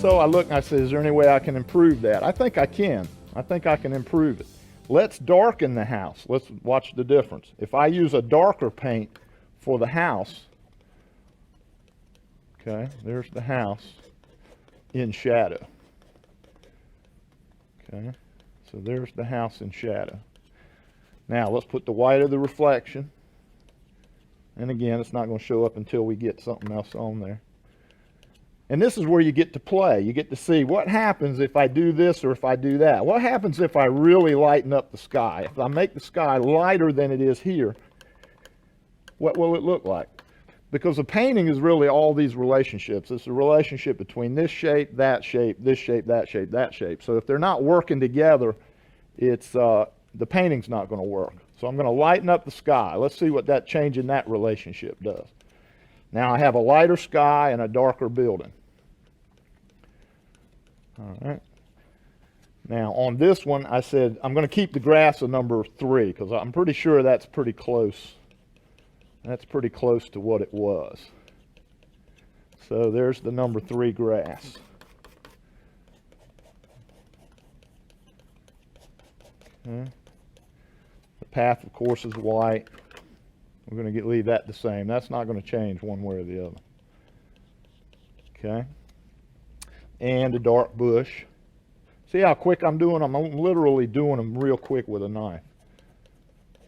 So I looked and I said, is there any way I can improve that? I think I can. I think I can improve it. Let's darken the house. Let's watch the difference. If I use a darker paint for the house, okay, there's the house in shadow. Okay, so there's the house in shadow. Now let's put the white of the reflection. And again, it's not going to show up until we get something else on there. And this is where you get to play. You get to see what happens if I do this or if I do that. What happens if I really lighten up the sky? If I make the sky lighter than it is here, what will it look like? Because the painting is really all these relationships. It's a relationship between this shape, that shape, this shape, that shape, that shape. So if they're not working together, it's the painting's not going to work. So I'm going to lighten up the sky. Let's see what that change in that relationship does. Now I have a lighter sky and a darker building. All right. Now on this one, I said I'm going to keep the grass a number 3 because I'm pretty sure that's pretty close. That's pretty close to what it was. So there's the number 3 grass. Okay. The path, of course, is white. We're going to leave that the same. That's not going to change one way or the other. Okay. And a dark bush. See how quick I'm doing them? I'm literally doing them real quick with a knife.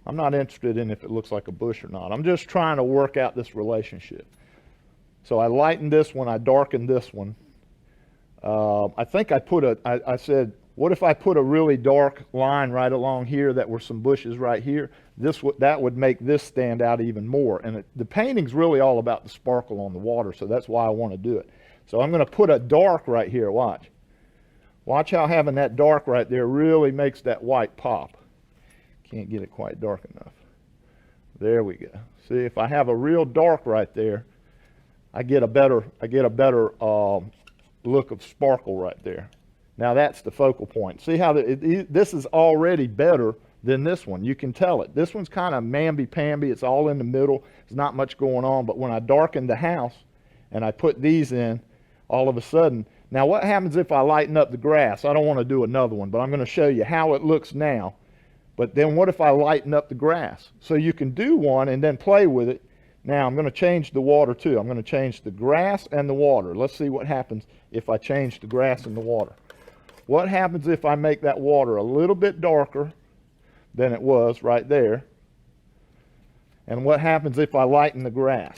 I'm not interested in if it looks like a bush or not. I'm just trying to work out this relationship. So I lightened this one. I darkened this one. I think I said, what if I put a really dark line right along here that were some bushes right here? That would make this stand out even more. And the painting's really all about the sparkle on the water, so that's why I want to do it. So I'm going to put a dark right here. Watch. Watch how having that dark right there really makes that white pop. Can't get it quite dark enough. There we go. See, if I have a real dark right there, I get a better look of sparkle right there. Now that's the focal point. See how this is already better than this one. You can tell it. This one's kind of mamby-pamby. It's all in the middle. There's not much going on. But when I darken the house and I put these in, all of a sudden, now what happens if I lighten up the grass? I don't want to do another one, but I'm going to show you how it looks now. But then what if I lighten up the grass? So you can do one and then play with it. Now I'm going to change the water too. I'm going to change the grass and the water. Let's see what happens if I change the grass and the water. What happens if I make that water a little bit darker than it was right there? And what happens if I lighten the grass?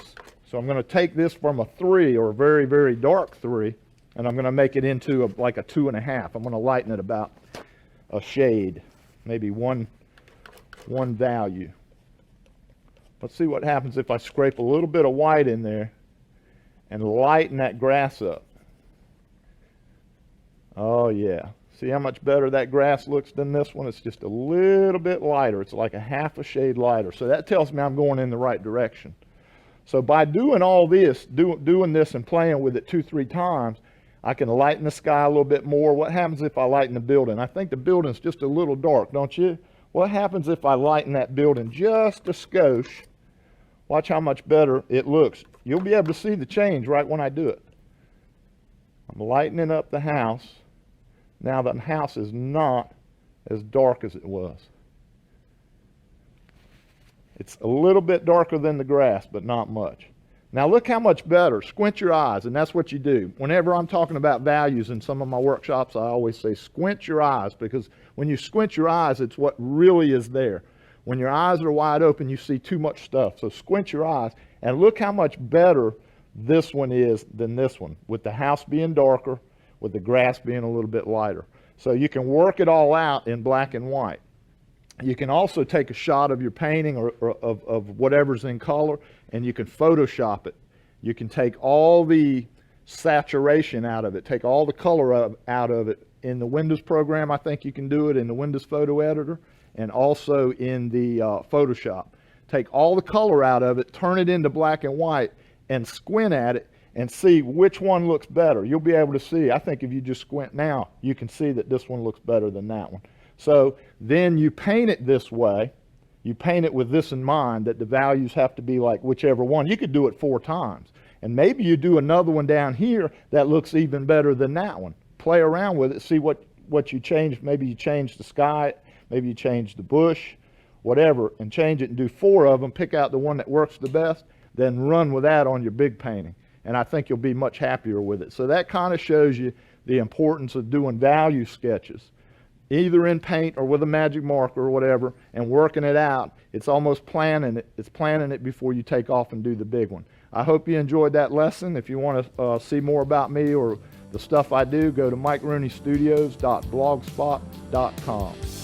So I'm going to take this from a 3 or a very, very dark 3, and I'm going to make it into like a 2.5. I'm going to lighten it about a shade, maybe one value. Let's see what happens if I scrape a little bit of white in there and lighten that grass up. Oh yeah, see how much better that grass looks than this one? It's just a little bit lighter. It's like a half a shade lighter. So that tells me I'm going in the right direction. So by doing all this, doing this and playing with it 2-3 times, I can lighten the sky a little bit more. What happens if I lighten the building? I think the building's just a little dark, don't you? What happens if I lighten that building just a skosh? Watch how much better it looks. You'll be able to see the change right when I do it. I'm lightening up the house. Now the house is not as dark as it was. It's a little bit darker than the grass, but not much. Now look how much better. Squint your eyes, and that's what you do. Whenever I'm talking about values in some of my workshops, I always say squint your eyes, because when you squint your eyes, it's what really is there. When your eyes are wide open, you see too much stuff. So squint your eyes, and look how much better this one is than this one, with the house being darker, with the grass being a little bit lighter. So you can work it all out in black and white. You can also take a shot of your painting or of whatever's in color, and you can Photoshop it. You can take all the saturation out of it, take all the color out of it. In the Windows program, I think you can do it in the Windows Photo Editor, and also in the Photoshop. Take all the color out of it, turn it into black and white, and squint at it and see which one looks better. You'll be able to see. I think if you just squint now, you can see that this one looks better than that one. So then you paint it this way. You paint it with this in mind, that the values have to be like whichever one. You could do it 4 times. And maybe you do another one down here that looks even better than that one. Play around with it, see what you change. Maybe you change the sky, maybe you change the bush, whatever, and change it and do 4 of them, pick out the one that works the best, then run with that on your big painting. And I think you'll be much happier with it. So that kind of shows you the importance of doing value sketches, either in paint or with a magic marker or whatever, and working it out. It's almost planning it. It's planning it before you take off and do the big one. I hope you enjoyed that lesson. If you want to see more about me or the stuff I do, go to MikeRooneyStudios.blogspot.com.